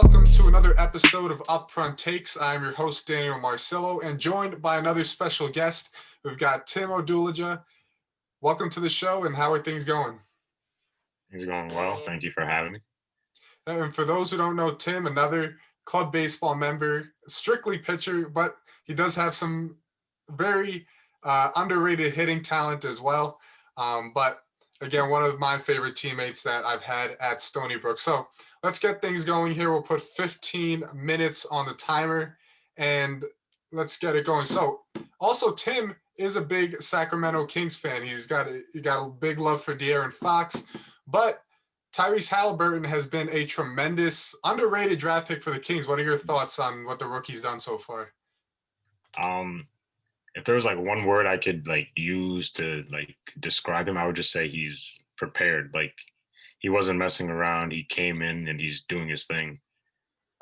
welcome to another episode of UpFront Takes. I'm your host, Daniel Marcillo, and joined by another special guest. We've got Tim Odulaja. Welcome to the show, and how are things going? Things are going well. Thank you for having me. And for those who don't know, Tim, another club baseball member, strictly pitcher, but he does have some very underrated hitting talent as well. But again, one of my favorite teammates that I've had at Stony Brook. So let's get things going here. We'll put 15 minutes on the timer and let's get it going. So also Tim is a big Sacramento Kings fan. He got a big love for De'Aaron Fox, but Tyrese Halliburton has been a tremendous underrated draft pick for the Kings. What are your thoughts on what the rookie's done so far? Um, if there was like one word I could like use to like describe him, I would just say he's prepared. Like he wasn't messing around. He came in and he's doing his thing.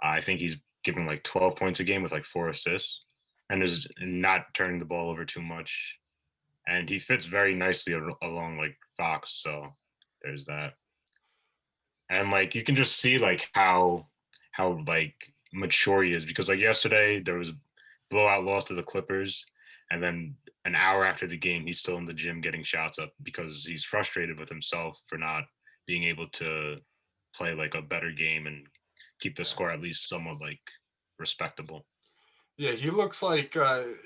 I think he's giving like 12 points a game with like 4 assists and is not turning the ball over too much. And he fits very nicely along like Fox. So there's that. And like you can just see like how like mature he is because like yesterday there was a blowout loss to the Clippers, and then an hour after the game he's still in the gym getting shots up because he's frustrated with himself for not being able to play like a better game and keep the score at least somewhat like respectable. Yeah, he looks like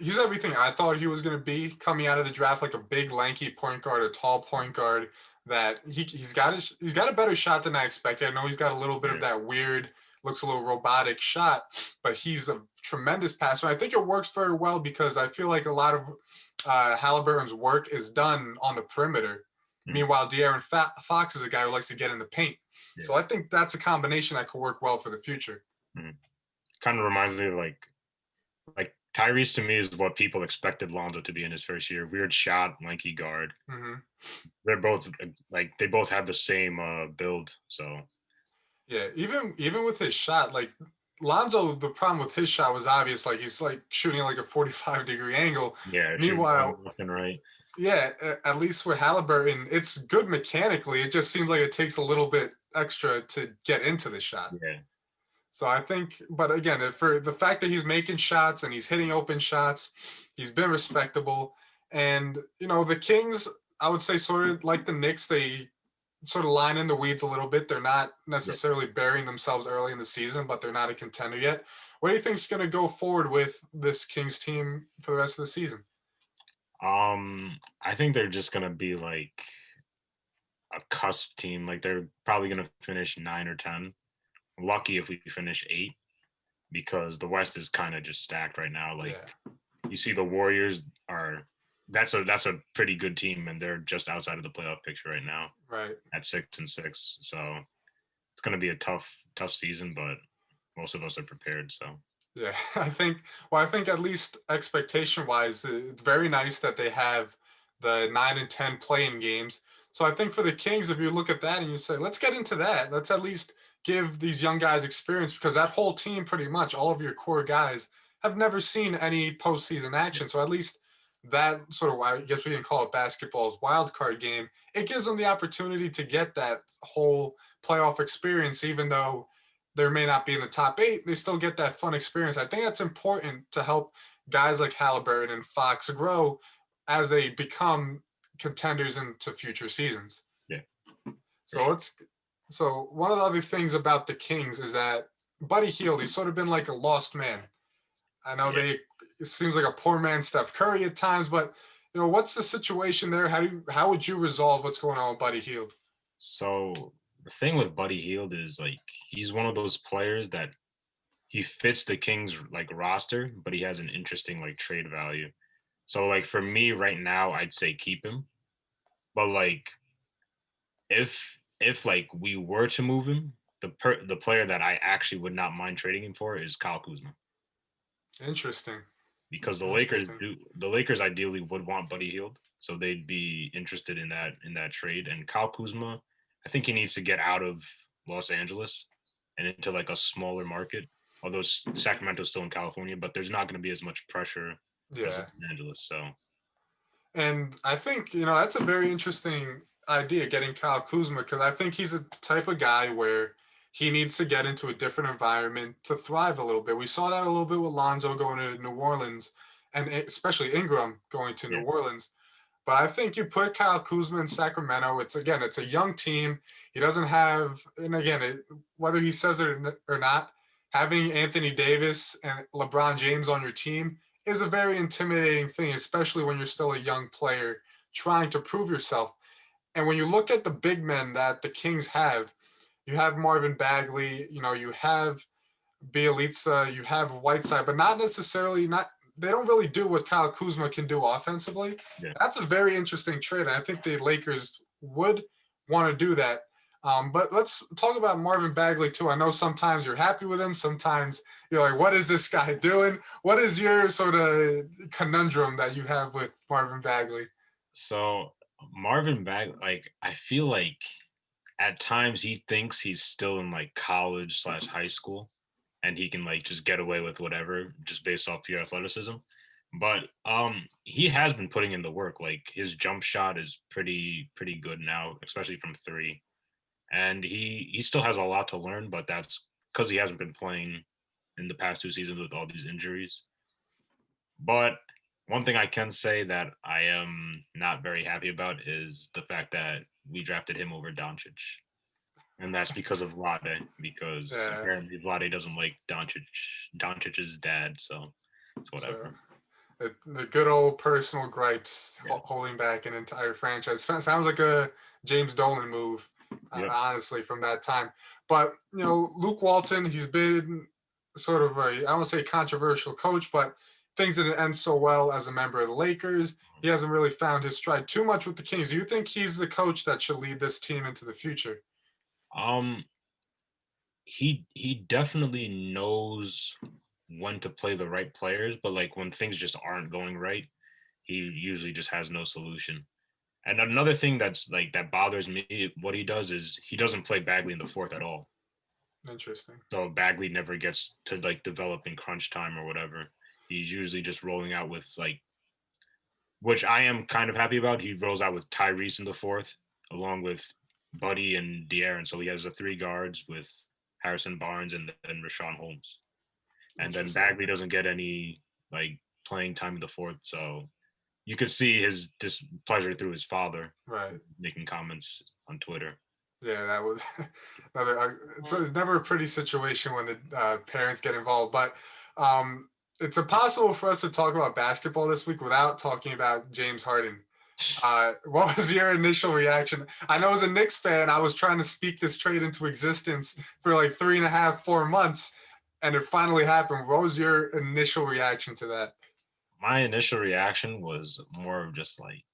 he's everything I thought he was going to be coming out of the draft, like a big, lanky point guard, a tall point guard. That he's got a better shot than I expected. I know he's got a little bit of Yeah. that weird, looks a little robotic shot, but he's a tremendous passer. I think it works very well because I feel like a lot of Halliburton's work is done on the perimeter. Mm. Meanwhile, De'Aaron Fox is a guy who likes to get in the paint. Yeah. So I think that's a combination that could work well for the future. Kind of reminds me of like Tyrese to me is what people expected Lonzo to be in his first year. Weird shot, lanky guard. Mm-hmm. They're both like they both have the same build. So Yeah, even with his shot, like Lonzo, the problem with his shot was obvious. Like he's like shooting like a 45-degree angle. yeah, shooting Meanwhile, left and right. yeah, at least with Halliburton, it's good mechanically. It just seems like it takes a little bit extra to get into the shot. Yeah, So I think, but again, for the fact that he's making shots and he's hitting open shots, he's been respectable. And the Kings, I would say, sort of like the Knicks, they sort of line in the weeds a little bit. They're not yeah. necessarily burying themselves early in the season, but they're not a contender yet. What do you think is going to go forward with this Kings team for the rest of the season? I think they're just gonna be like a cusp team. Like they're probably gonna finish 9 or 10. Lucky if we finish 8, because the West is kind of just stacked right now. Like Yeah, you see, the Warriors are that's a pretty good team, and they're just outside of the playoff picture right now right. at 6-6. So it's gonna be a tough season, but most of us are prepared. So Yeah, I think at least expectation-wise, it's very nice that they have the 9 and 10 playing games. So I think for the Kings, if you look at that and you say, let's get into that, let's at least give these young guys experience because that whole team, pretty much all of your core guys, have never seen any postseason action. So at least that sort of, I guess we can call it basketball's wild card game. It gives them the opportunity to get that whole playoff experience, even though they may not be in the top 8, they still get that fun experience. I think that's important to help guys like Halliburton and Fox grow as they become contenders into future seasons. yeah, for So sure. let's. So one of the other things about the Kings is that Buddy Hield, he's sort of been like a lost man. I know Yeah. it seems like a poor man Steph Curry at times, but what's the situation there? How would you resolve what's going on with Buddy Hield? So the thing with Buddy Hield is like he's one of those players that he fits the Kings like roster, but he has an interesting like trade value. So like for me right now, I'd say keep him. But like if like we were to move him, the player that I actually would not mind trading him for is Kyle Kuzma, Interesting. because Interesting. the Lakers ideally would want Buddy Hield, so they'd be interested in that trade. And Kyle Kuzma, I think he needs to get out of Los Angeles and into like a smaller market. Although Sacramento's still in California, but there's not going to be as much pressure as Yeah. Los Angeles. So And I think, that's a very interesting idea, getting Kyle Kuzma, because I think he's a type of guy where he needs to get into a different environment to thrive a little bit. We saw that a little bit with Lonzo going to New Orleans, and especially Ingram going to New Yeah. Orleans. But I think you put Kyle Kuzma in Sacramento. It's a young team. He doesn't have, and again, whether he says it or not, having Anthony Davis and LeBron James on your team is a very intimidating thing, especially when you're still a young player trying to prove yourself. And when you look at the big men that the Kings have, you have Marvin Bagley, you have Bielitsa, you have Whiteside, but not necessarily not. They don't really do what Kyle Kuzma can do offensively. Yeah. That's a very interesting trade. And I think the Lakers would want to do that. But let's talk about Marvin Bagley too. I know sometimes you're happy with him. Sometimes you're like, what is this guy doing? What is your sort of conundrum that you have with Marvin Bagley? So Marvin Bagley, like I feel like at times he thinks he's still in like college / high school, and he can like just get away with whatever just based off your athleticism. But he has been putting in the work. Like his jump shot is pretty good now, especially from three. And he still has a lot to learn, but that's because he hasn't been playing in the past 2 seasons with all these injuries. But one thing I can say that I am not very happy about is the fact that we drafted him over Doncic. And that's because of Vlade, because Yeah. apparently Vlade doesn't like Doncic's dad, so it's So whatever. the good old personal gripes Yeah. holding back an entire franchise. Sounds like a James Dolan move, Yep. honestly, from that time. But, Luke Walton, he's been sort of I don't want to say controversial coach, but things didn't end so well as a member of the Lakers. He hasn't really found his stride too much with the Kings. Do you think he's the coach that should lead this team into the future? Um, he definitely knows when to play the right players, but like when things just aren't going right, he usually just has no solution. And another thing that's like that bothers me, what he does is he doesn't play Bagley in the fourth at all. Interesting. So Bagley never gets to like develop in crunch time or whatever. He's usually just rolling out with like, which I am kind of happy about. He rolls out with Tyrese in the fourth, along with Buddy and De'Aaron. So he has the three guards with Harrison Barnes and then Rashawn Holmes. And then Interesting. Bagley doesn't get any like playing time in the fourth. So you could see his displeasure through his father Right. making comments on Twitter. Yeah, that was another. It's never a pretty situation when the parents get involved, but it's impossible for us to talk about basketball this week without talking about James Harden. What was your initial reaction? I know as a Knicks fan, I was trying to speak this trade into existence for like 3.5, 4 months, and it finally happened. What was your initial reaction to that? My initial reaction was more of just like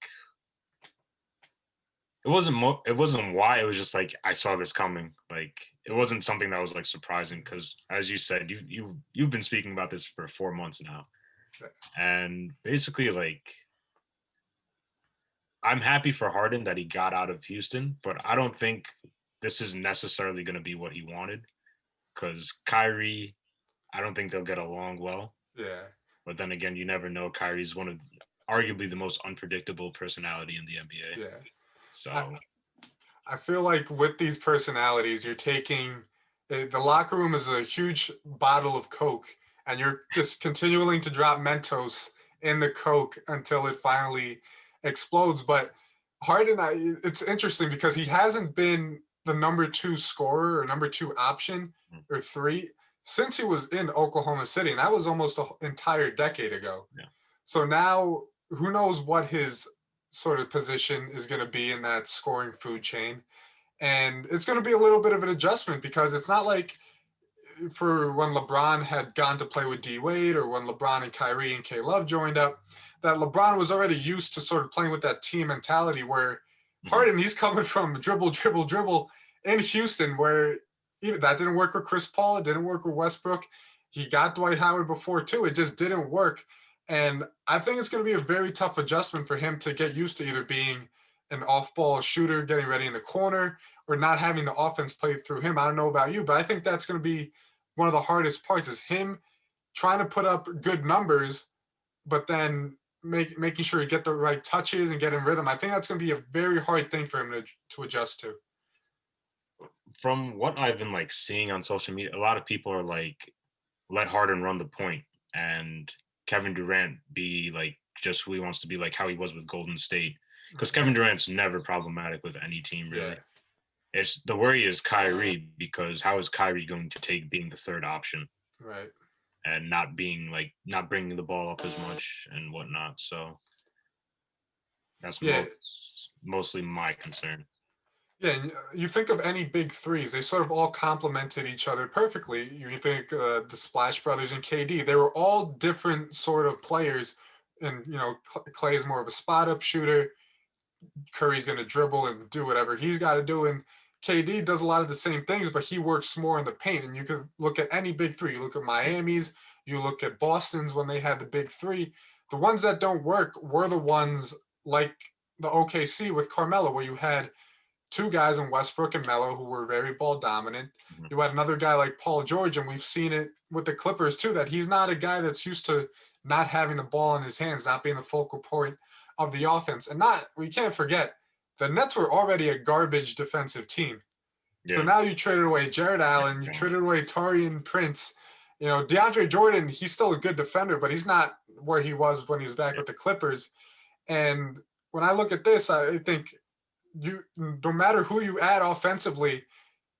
it wasn't why, it was just like I saw this coming. Like it wasn't something that was like surprising because as you said, you've been speaking about this for 4 months now. And basically like I'm happy for Harden that he got out of Houston, but I don't think this is necessarily going to be what he wanted because Kyrie, I don't think they'll get along well. Yeah. But then again, you never know. Kyrie's one of arguably the most unpredictable personality in the NBA. Yeah. I, So I feel like with these personalities, you're taking the locker room is a huge bottle of Coke, and you're just continuing to drop Mentos in the Coke until it finally explodes. But Harden, it's interesting because he hasn't been the number two scorer or number two option or three since he was in Oklahoma City, and that was almost an entire decade ago. yeah. So now, who knows what his sort of position is going to be in that scoring food chain. And it's going to be a little bit of an adjustment because it's not like for when LeBron had gone to play with D Wade or when LeBron and Kyrie and K Love joined up, that LeBron was already used to sort of playing with that team mentality where Harden, he's coming from dribble, dribble, dribble in Houston where even that didn't work with Chris Paul. It didn't work with Westbrook. He got Dwight Howard before too. It just didn't work. And I think it's going to be a very tough adjustment for him to get used to either being an off-ball shooter, getting ready in the corner, or not having the offense played through him. I don't know about you, but I think that's going to be one of the hardest parts is him trying to put up good numbers, but then making sure you get the right touches and get in rhythm. I think that's going to be a very hard thing for him to adjust to. From what I've been like seeing on social media, a lot of people are like, let Harden run the point and Kevin Durant be like just who he wants to be, like how he was with Golden State. Because Right. Kevin Durant's never problematic with any team, Yeah. really. It's the worry is Kyrie, because how is Kyrie going to take being the third option Right. and not being like not bringing the ball up as much and whatnot? So that's Yeah. mostly my concern. Yeah, and you think of any big threes, they sort of all complemented each other perfectly. You think the Splash Brothers and KD, they were all different sort of players. And, Clay is more of a spot up shooter. Curry's going to dribble and do whatever he's got to do. And KD does a lot of the same things, but he works more in the paint. And you can look at any big three. You look at Miami's, you look at Boston's when they had the big three. The ones that don't work were the ones like the OKC with Carmelo, where you had two guys in Westbrook and Melo who were very ball dominant. Mhm. You had another guy like Paul George, and we've seen it with the Clippers too, that he's not a guy that's used to not having the ball in his hands, not being the focal point of the offense. And not, we can't forget, the Nets were already a garbage defensive team. So Yeah. now you traded away Jared Allen, you traded away Taurean Prince. DeAndre Jordan, he's still a good defender, but he's not where he was when he was back Yeah. with the Clippers. And when I look at this, I think you no matter who you add offensively,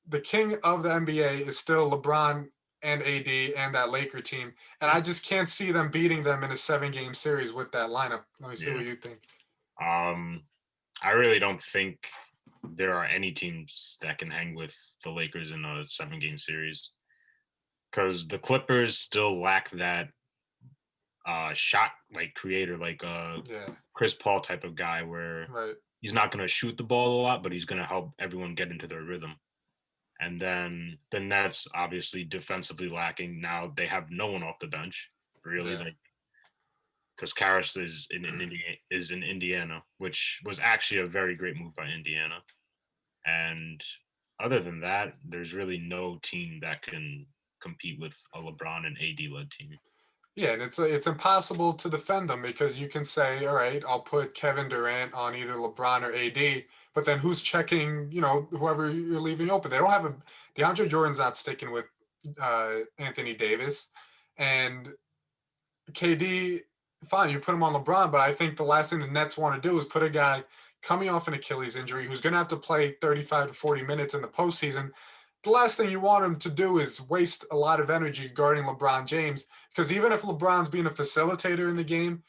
the king of the NBA is still LeBron and AD and that Laker team. And I just can't see them beating them in a 7-game series with that lineup. Let me see Yeah. what you think. Um, I really don't think there are any teams that can hang with the Lakers in a 7 game series, because the Clippers still lack that shot like creator, like Yeah, Chris Paul type of guy where right. he's not going to shoot the ball a lot, but he's going to help everyone get into their rhythm. And then the Nets, obviously defensively lacking. Now they have no one off the bench, really, Yeah. like because Karras is in Indiana, which was actually a very great move by Indiana. And other than that, there's really no team that can compete with a LeBron and AD led team. Yeah, and it's impossible to defend them because you can say, all right, I'll put Kevin Durant on either LeBron or AD, but then who's checking, whoever you're leaving open? They don't have a DeAndre Jordan's not sticking with Anthony Davis, and KD, fine, you put him on LeBron, but I think the last thing the Nets want to do is put a guy coming off an Achilles injury who's going to have to play 35 to 40 minutes in the postseason. The last thing you want him to do is waste a lot of energy guarding LeBron James, because even if LeBron's being a facilitator in the game,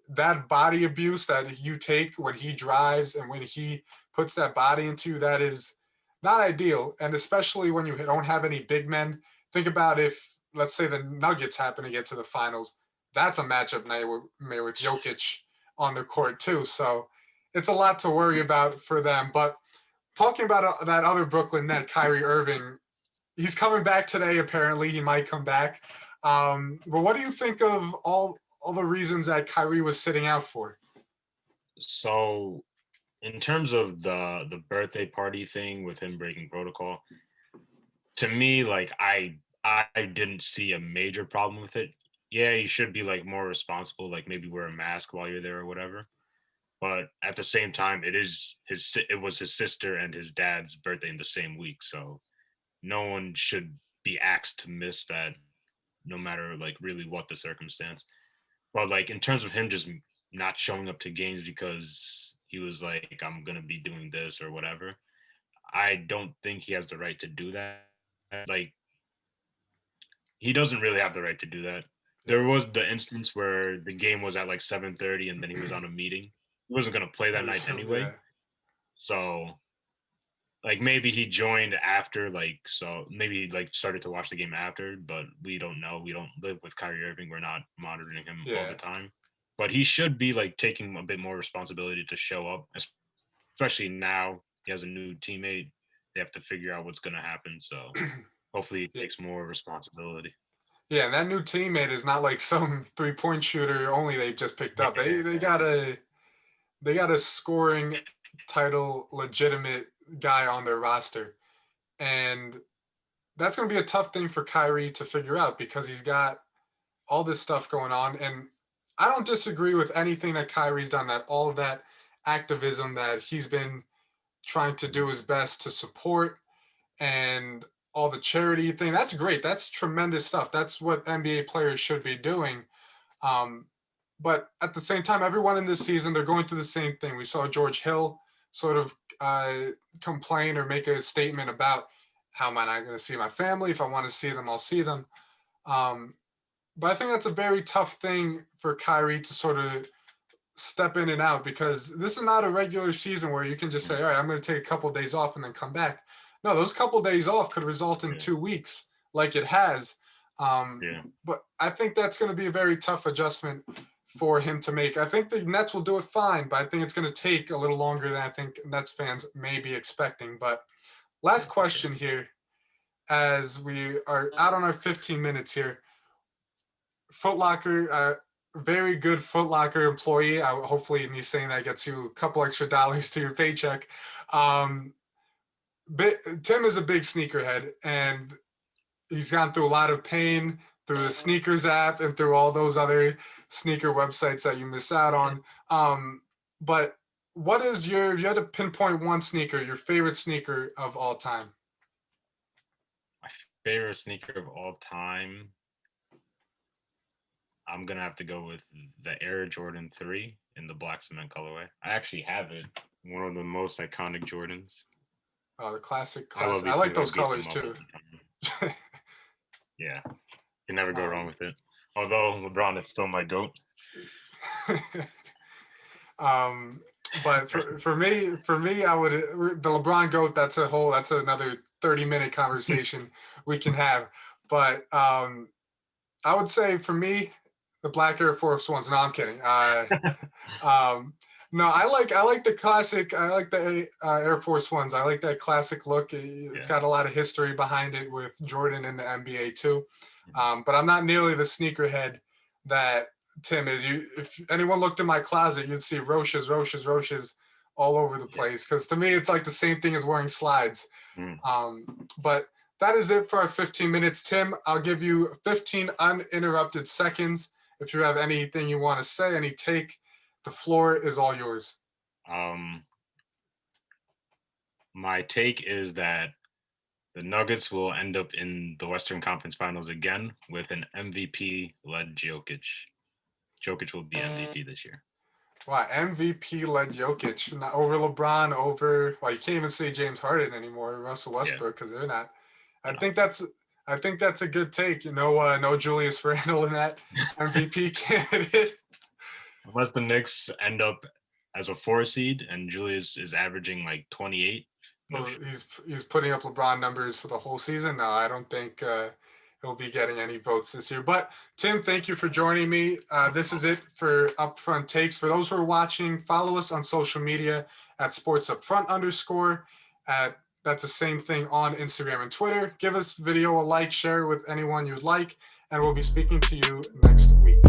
that body abuse that you take when he drives and when he puts that body into you, that is not ideal. And especially when you don't have any big men. Think about if, let's say, the Nuggets happen to get to the finals. That's a matchup night with Jokic on the court, too. So it's a lot to worry about for them. But talking about that other Brooklyn net, Kyrie Irving, he's coming back today. Apparently, he might come back. But what do you think of all the reasons that Kyrie was sitting out for? So in terms of the birthday party thing with him breaking protocol, to me, like I didn't see a major problem with it. Yeah, you should be like more responsible, like maybe wear a mask while you're there or whatever. But at the same time, it was his sister and his dad's birthday in the same week, so no one should be asked to miss that, no matter like really what the circumstance. But like in terms of him just not showing up to games because he was like, I'm gonna be doing this or whatever, I don't think he has the right to do that. Like he doesn't really have the right to do that. There Yeah, was the instance where the game was at like 7:30 and then he was on a meeting. He wasn't gonna play that night anyway. yeah, So like maybe he joined after, like so maybe he like started to watch the game after, but we don't know. We don't live with Kyrie Irving. We're not monitoring him all the yeah, time. But he should be like taking a bit more responsibility to show up, especially now he has a new teammate. They have to figure out what's gonna happen. So hopefully he yeah. takes more responsibility. Yeah, and that new teammate is not like some 3-point shooter only they just picked up. They Yeah. got a scoring title legitimate guy on their roster. And that's going to be a tough thing for Kyrie to figure out because he's got all this stuff going on. And I don't disagree with anything that Kyrie's done, that all of that activism that he's been trying to do his best to support. and all the charity thing. That's great. That's tremendous stuff. That's what NBA players should be doing. Um, but at the same time, everyone in this season, they're going through the same thing. We saw George Hill sort of complain or make a statement about how am I not going to see my family? If I want to see them, I'll see them. Um, but I think that's a very tough thing for Kyrie to sort of step in and out, because this is not a regular season where you can just say, all right, I'm going to take a couple of days off and then come back. No, those couple of days off could result in 2 weeks like it has. But I think that's going to be a very tough adjustment for him to make. I think the Nets will do it fine, but I think it's going to take a little longer than I think Nets fans may be expecting. But last question here, as we are out on our 15 minutes here. Foot Locker, very good Foot Locker employee. Hopefully, me saying that gets you a couple extra dollars to your paycheck. Tim is a big sneakerhead, and he's gone through a lot of pain through the sneakers app and through all those other sneaker websites that you miss out on. But what is if you had to pinpoint one sneaker, your favorite sneaker of all time? My favorite sneaker of all time, I'm going to have to go with the Air Jordan 3 in the black cement colorway. I actually have it. One of the most iconic Jordans. Oh, the classic. I like those colors too. Yeah. You can never go wrong with it. Although LeBron is still my GOAT. But for me, I would the LeBron GOAT. That's another 30-minute conversation we can have. But I would say for me, the black Air Force Ones. No, I'm kidding. No, I like the classic. I like the Air Force Ones. I like that classic look. It's got a lot of history behind it with Jordan in the NBA too. But I'm not nearly the sneakerhead that Tim is. If anyone looked in my closet, you'd see Roches all over the place. Because to me, it's like the same thing as wearing slides. But that is it for our 15 minutes. Tim, I'll give you 15 uninterrupted seconds. If you have anything you want to say, any take, the floor is all yours. My take is that the Nuggets will end up in the Western Conference Finals again with an MVP-led Jokic. Jokic will be MVP this year. Wow, MVP-led Jokic. Not over LeBron, you can't even say James Harden anymore, Russell Westbrook, because they're not. I think that's a good take. No Julius Randle in that MVP candidate. Unless the Knicks end up as a 4 seed and Julius is averaging like 28. Well, he's putting up LeBron numbers for the whole season. No, I don't think he'll be getting any votes this year. But Tim, thank you for joining me. This is it for UpFront Takes. For those who are watching, follow us on social media at @SportsUpFront_. That's the same thing on Instagram and Twitter. Give this video a like, share it with anyone you'd like, and we'll be speaking to you next week.